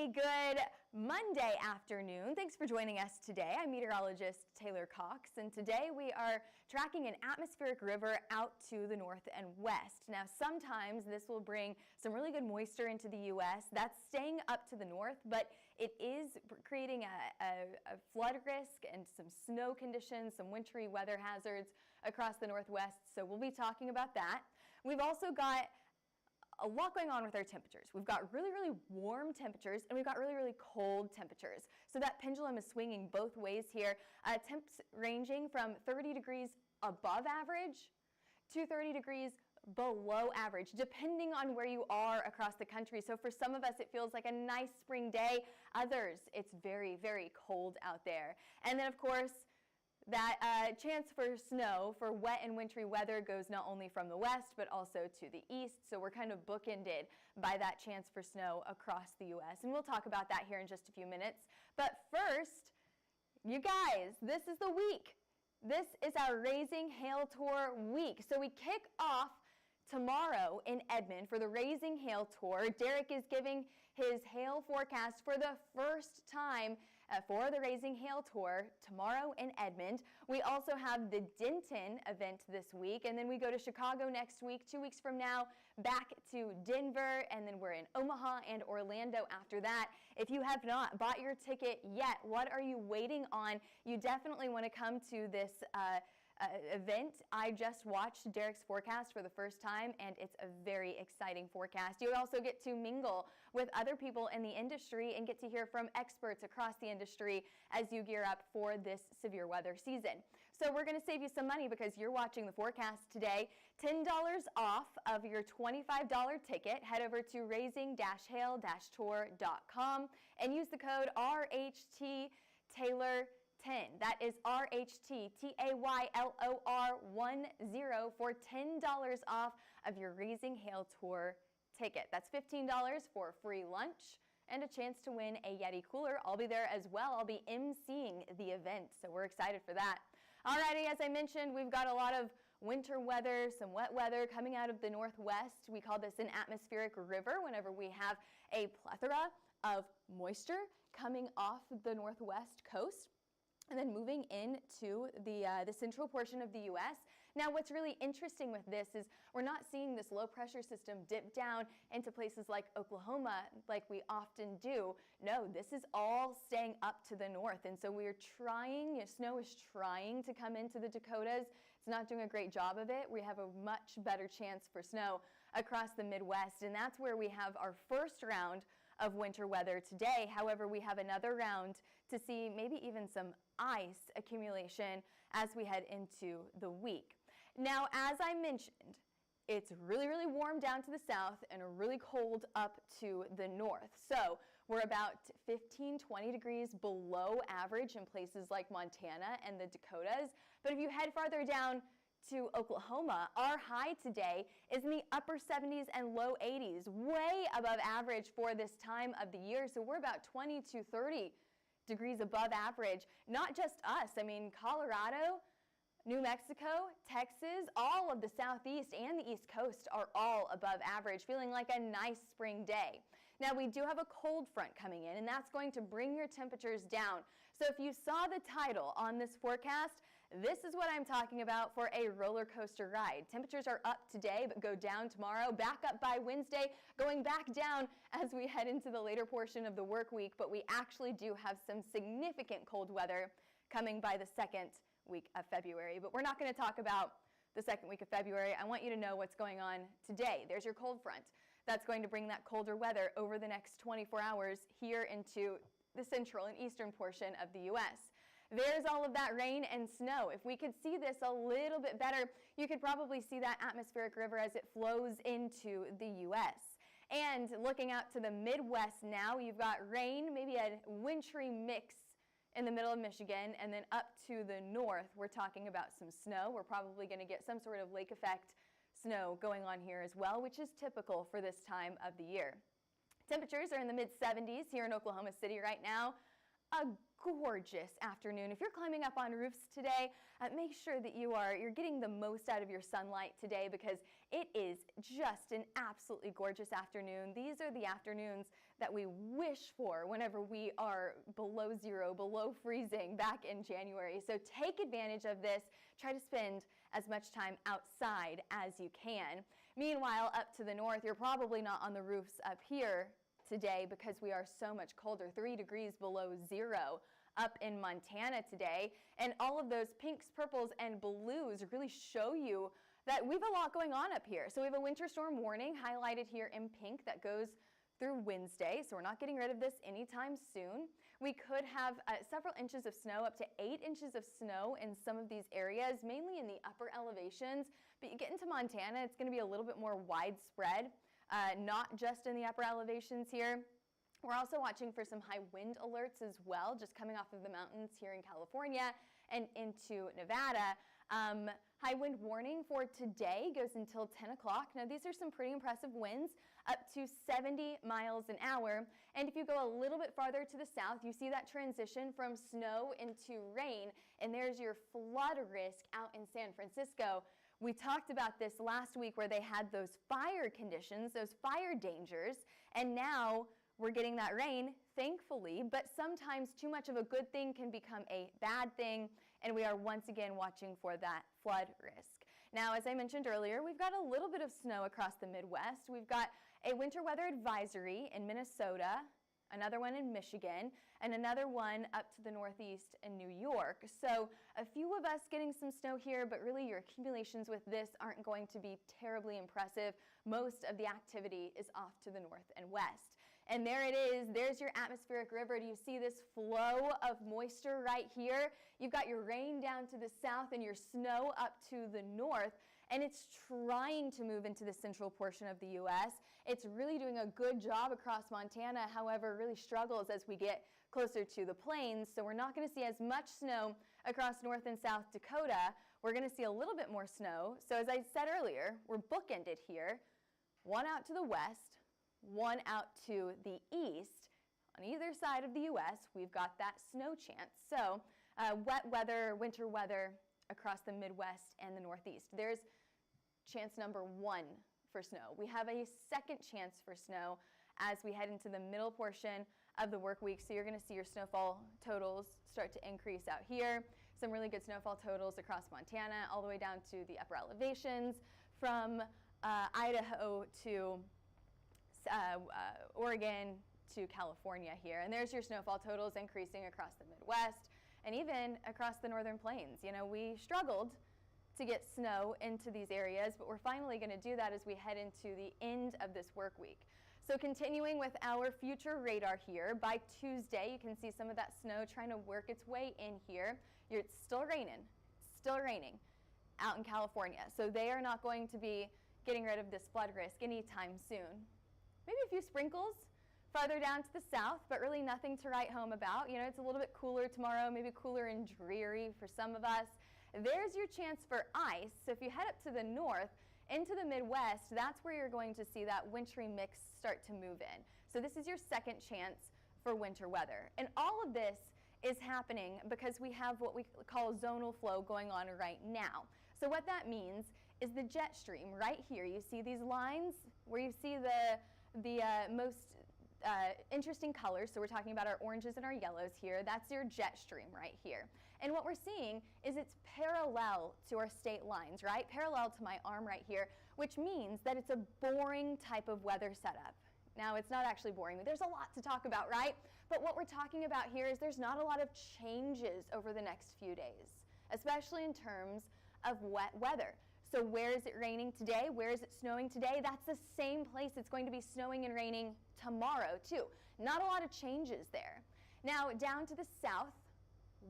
a good Monday afternoon. Thanks for joining us today. I'm meteorologist Taylor Cox, and today we are tracking an atmospheric river out to the north and west. Now, sometimes this will bring some really good moisture into the U.S. That's staying up to the north, but it is creating a flood risk and some snow conditions, some wintry weather hazards across the northwest, so we'll be talking about that. We've also got a lot going on with our temperatures. We've got really, really warm temperatures and we've got really, really cold temperatures. So that pendulum is swinging both ways here. Temps ranging from 30 degrees above average to 30 degrees below average, depending on where you are across the country. So for some of us, it feels like a nice spring day. Others, it's very, very cold out there. And then, of course, that chance for snow, for wet and wintry weather, goes not only from the west, but also to the east. So we're kind of bookended by that chance for snow across the U.S. And we'll talk about that here in just a few minutes. But first, you guys, this is the week. This is our Raising Hail Tour week. So we kick off tomorrow in Edmond for the Raising Hail Tour. Derek is giving his hail forecast for the first time for the Raising Hail Tour tomorrow in Edmond. We also have the Denton event this week, and then we go to Chicago next week, 2 weeks from now, back to Denver, and then we're in Omaha and Orlando after that. If you have not bought your ticket yet, what are you waiting on? You definitely want to come to this event. I just watched Derek's forecast for the first time, and it's a very exciting forecast. You also get to mingle with other people in the industry and get to hear from experts across the industry as you gear up for this severe weather season. So we're going to save you some money because you're watching the forecast today. $10 off of your $25 ticket. Head over to raising-hail-tour.com and use the code RHTTaylor10. That is RHTTaylor10 for $10 off of your Raising Hail Tour ticket. That's $15 for free lunch and a chance to win a Yeti cooler. I'll be there as well. I'll be emceeing the event, so we're excited for that. Alrighty, as I mentioned, we've got a lot of winter weather, some wet weather coming out of the northwest. We call this an atmospheric river whenever we have a plethora of moisture coming off the northwest coast and then moving into the central portion of the U.S. Now, what's really interesting with this is we're not seeing this low pressure system dip down into places like Oklahoma like we often do. No, this is all staying up to the north. And so we're trying, snow is trying to come into the Dakotas. It's not doing a great job of it. We have a much better chance for snow across the Midwest. And that's where we have our first round of winter weather today. However, we have another round to see maybe even some ice accumulation as we head into the week. Now, as I mentioned, it's really, really warm down to the south and really cold up to the north. So we're about 15, 20 degrees below average in places like Montana and the Dakotas. But if you head farther down to Oklahoma, our high today is in the upper 70s and low 80s, way above average for this time of the year. So we're about 20 to 30 degrees above average. Not just us, I mean, Colorado, New Mexico, Texas, all of the southeast and the east coast are all above average, feeling like a nice spring day. Now, we do have a cold front coming in, and that's going to bring your temperatures down. So if you saw the title on this forecast, this is what I'm talking about for a roller coaster ride. Temperatures are up today, but go down tomorrow, back up by Wednesday, going back down as we head into the later portion of the work week. But we actually do have some significant cold weather coming by the second week of February. But we're not going to talk about the second week of February. I want you to know what's going on today. There's your cold front. That's going to bring that colder weather over the next 24 hours here into the central and eastern portion of the U.S. There's all of that rain and snow. If we could see this a little bit better, you could probably see that atmospheric river as it flows into the U.S. And looking out to the Midwest now, you've got rain, maybe a wintry mix in the middle of Michigan, and then up to the north, we're talking about some snow. We're probably going to get some sort of lake effect snow going on here as well, which is typical for this time of the year. Temperatures are in the mid-70s here in Oklahoma City right now. A gorgeous afternoon. If you're climbing up on roofs today, make sure that you're getting the most out of your sunlight today, because it is just an absolutely gorgeous afternoon. These are the afternoons that we wish for whenever we are below zero, below freezing back in January. So take advantage of this. Try to spend as much time outside as you can. Meanwhile, up to the north, you're probably not on the roofs up here today because we are so much colder, 3 degrees below zero up in Montana today. And all of those pinks, purples, and blues really show you that we have a lot going on up here. So we have a winter storm warning highlighted here in pink that goes through Wednesday, so we're not getting rid of this anytime soon. We could have several inches of snow, up to 8 inches of snow in some of these areas, mainly in the upper elevations. But you get into Montana, it's going to be a little bit more widespread, not just in the upper elevations here. We're also watching for some high wind alerts as well, just coming off of the mountains here in California and into Nevada. High wind warning for today goes until 10 o'clock. Now, these are some pretty impressive winds, up to 70 miles an hour. And if you go a little bit farther to the south, you see that transition from snow into rain, and there's your flood risk out in San Francisco. We talked about this last week where they had those fire conditions, those fire dangers, and now we're getting that rain, thankfully, but sometimes too much of a good thing can become a bad thing, and we are once again watching for that flood risk. Now, as I mentioned earlier, we've got a little bit of snow across the Midwest. We've got a winter weather advisory in Minnesota, another one in Michigan, and another one up to the Northeast in New York. So a few of us getting some snow here, but really your accumulations with this aren't going to be terribly impressive. Most of the activity is off to the north and west. And there it is. There's your atmospheric river. Do you see this flow of moisture right here? You've got your rain down to the south and your snow up to the north. And it's trying to move into the central portion of the U.S. It's really doing a good job across Montana, however, really struggles as we get closer to the plains. So we're not going to see as much snow across North and South Dakota. We're going to see a little bit more snow. So as I said earlier, we're bookended here. One out to the west, one out to the east. On either side of the U.S., we've got that snow chance. So wet weather, winter weather across the Midwest and the Northeast. There's chance number 1 for snow. We have a second chance for snow as we head into the middle portion of the work week. So you're going to see your snowfall totals start to increase out here. Some really good snowfall totals across Montana, all the way down to the upper elevations from Idaho to Oregon to California here. And there's your snowfall totals increasing across the Midwest and even across the northern plains. You know, we struggled to get snow into these areas, but we're finally going to do that as we head into the end of this work week. So continuing with our future radar here, by Tuesday you can see some of that snow trying to work its way in here. It's still raining out in California. So they are not going to be getting rid of this flood risk anytime soon. Maybe a few sprinkles farther down to the south, but really nothing to write home about. You know, it's a little bit cooler tomorrow, maybe cooler and dreary for some of us. There's your chance for ice. So if you head up to the north into the Midwest, that's where you're going to see that wintry mix start to move in. So this is your second chance for winter weather. And all of this is happening because we have what we call zonal flow going on right now. So what that means is the jet stream right here. You see these lines where you see the most interesting colors. So we're talking about our oranges and our yellows here. That's your jet stream right here. And what we're seeing is it's parallel to our state lines, right? Parallel to my arm right here, which means that it's a boring type of weather setup. Now, it's not actually boring. There's a lot to talk about, right? But what we're talking about here is there's not a lot of changes over the next few days, especially in terms of wet weather. So where is it raining today? Where is it snowing today? That's the same place it's going to be snowing and raining tomorrow, too. Not a lot of changes there. Now, down to the south,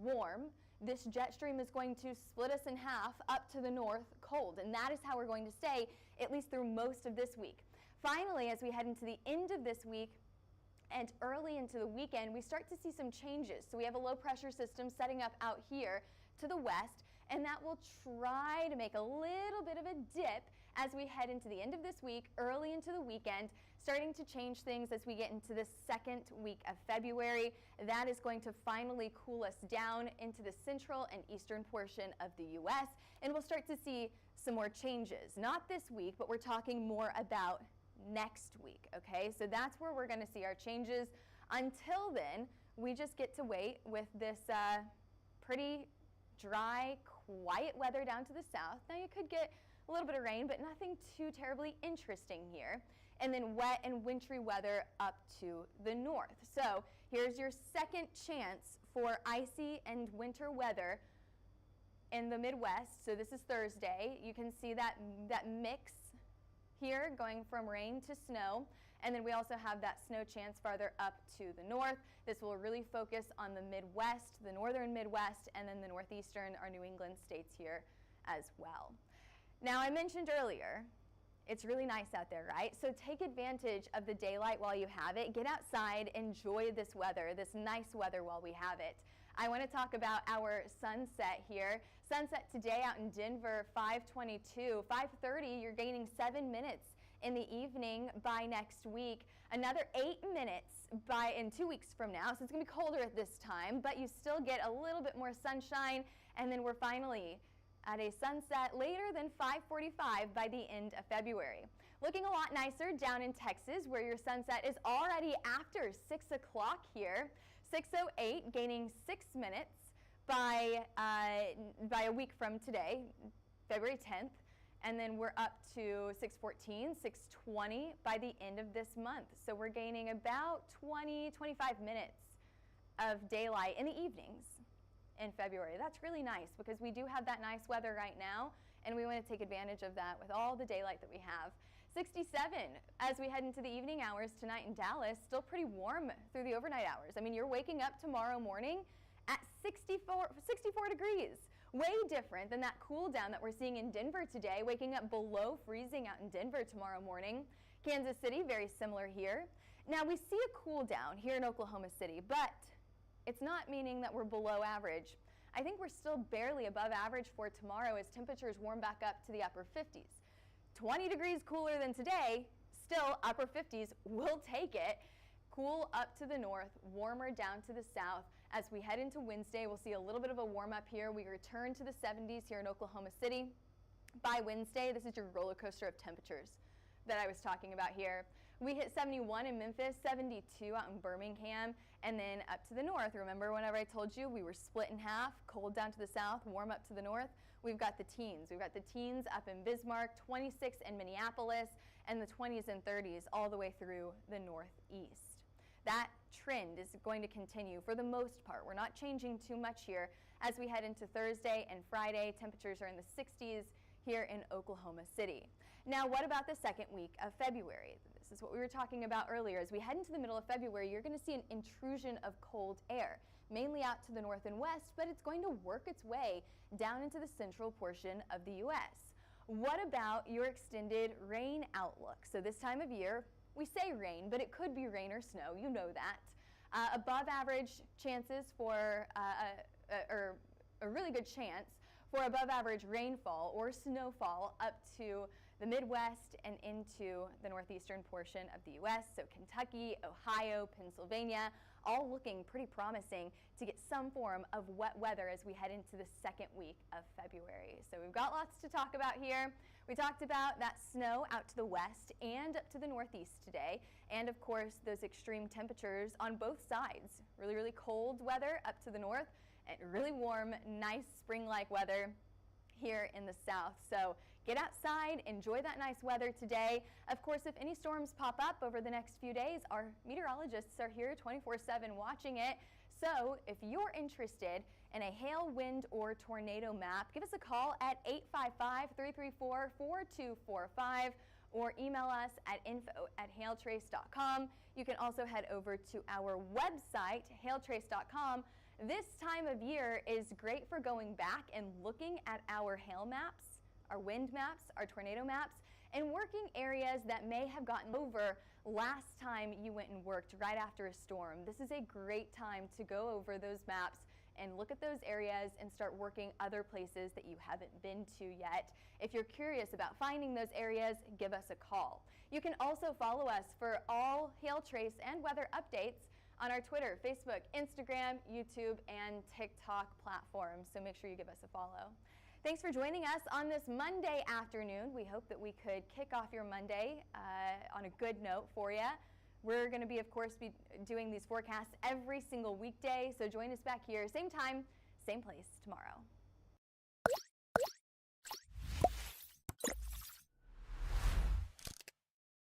warm. This jet stream is going to split us in half up to the north, cold. And that is how we're going to stay, at least through most of this week. Finally, as we head into the end of this week and early into the weekend, we start to see some changes. So we have a low pressure system setting up out here to the west, and that will try to make a little bit of a dip as we head into the end of this week, early into the weekend, starting to change things as we get into the second week of February. That is going to finally cool us down into the central and eastern portion of the U.S., and we'll start to see some more changes. Not this week, but we're talking more about next week, okay? So that's where we're going to see our changes. Until then, we just get to wait with this pretty dry, quiet weather down to the south. Now you could get a little bit of rain, but nothing too terribly interesting here. And then wet and wintry weather up to the north. So here's your second chance for icy and winter weather in the Midwest. So this is Thursday. You can see that mix here going from rain to snow. And then we also have that snow chance farther up to the north. This will really focus on the Midwest, the northern Midwest, and then the northeastern, our New England states here as well. Now, I mentioned earlier, it's really nice out there, right? So take advantage of the daylight while you have it. Get outside, enjoy this weather, this nice weather while we have it. I want to talk about our sunset here. Sunset today out in Denver, 5:22. 5:30, you're gaining 7 minutes in the evening by next week. Another 8 minutes in 2 weeks from now. So it's going to be colder at this time, but you still get a little bit more sunshine. And then we're finally at a sunset later than 5:45 by the end of February. Looking a lot nicer down in Texas, where your sunset is already after 6 o'clock here. 6:08, gaining 6 minutes by a week from today, February 10th. And then we're up to 6:14, 6:20 by the end of this month. So we're gaining about 25 minutes of daylight in the evenings in February. That's really nice because we do have that nice weather right now, and we want to take advantage of that with all the daylight that we have. 67 as we head into the evening hours tonight in Dallas. Still pretty warm through the overnight hours. I mean, you're waking up tomorrow morning at 64 degrees. Way different than that cool down that we're seeing in Denver today, waking up below freezing out in Denver tomorrow morning. Kansas City, very similar here. Now we see a cool down here in Oklahoma City, but it's not meaning that we're below average. I think we're still barely above average for tomorrow as temperatures warm back up to the upper 50s. 20 degrees cooler than today, still upper 50s, we'll take it. Cool up to the north, warmer down to the south. As we head into Wednesday, we'll see a little bit of a warm up here. We return to the 70s here in Oklahoma City. By Wednesday, this is your roller coaster of temperatures that I was talking about here. We hit 71 in Memphis, 72 out in Birmingham, and then up to the north. Remember whenever I told you we were split in half, cold down to the south, warm up to the north? We've got the teens. We've got the teens up in Bismarck, 26 in Minneapolis, and the 20s and 30s all the way through the northeast. That trend is going to continue for the most part. We're not changing too much here. As we head into Thursday and Friday, temperatures are in the 60s here in Oklahoma City. Now, what about the second week of February? This is what we were talking about earlier. As we head into the middle of February, you're going to see an intrusion of cold air, mainly out to the north and west, but it's going to work its way down into the central portion of the U.S. What about your extended rain outlook? So this time of year, we say rain, but it could be rain or snow. You know that. Above average chances for, or a really good chance for above average rainfall or snowfall up to the Midwest and into the northeastern portion of the U.S. So Kentucky, Ohio, Pennsylvania, all looking pretty promising to get some form of wet weather as we head into the second week of February. So we've got lots to talk about here. We talked about that snow out to the west and up to the northeast today, and of course those extreme temperatures on both sides. Really, really cold weather up to the north and really warm, nice spring-like weather here in the south. So get outside, enjoy that nice weather today. Of course, if any storms pop up over the next few days, our meteorologists are here 24/7 watching it. So if you're interested in a hail, wind, or tornado map, give us a call at 855-334-4245 or email us at info@hailtrace.com. You can also head over to our website, hailtrace.com. This time of year is great for going back and looking at our hail maps, our wind maps, our tornado maps, and working areas that may have gotten over last time you went and worked right after a storm. This is a great time to go over those maps and look at those areas and start working other places that you haven't been to yet. If you're curious about finding those areas, give us a call. You can also follow us for all hail trace and weather updates on our Twitter, Facebook, Instagram, YouTube, and TikTok platforms, so make sure you give us a follow. Thanks for joining us on this Monday afternoon. We hope that we could kick off your Monday on a good note for you. We're going to be, of course, doing these forecasts every single weekday, so join us back here, same time, same place tomorrow.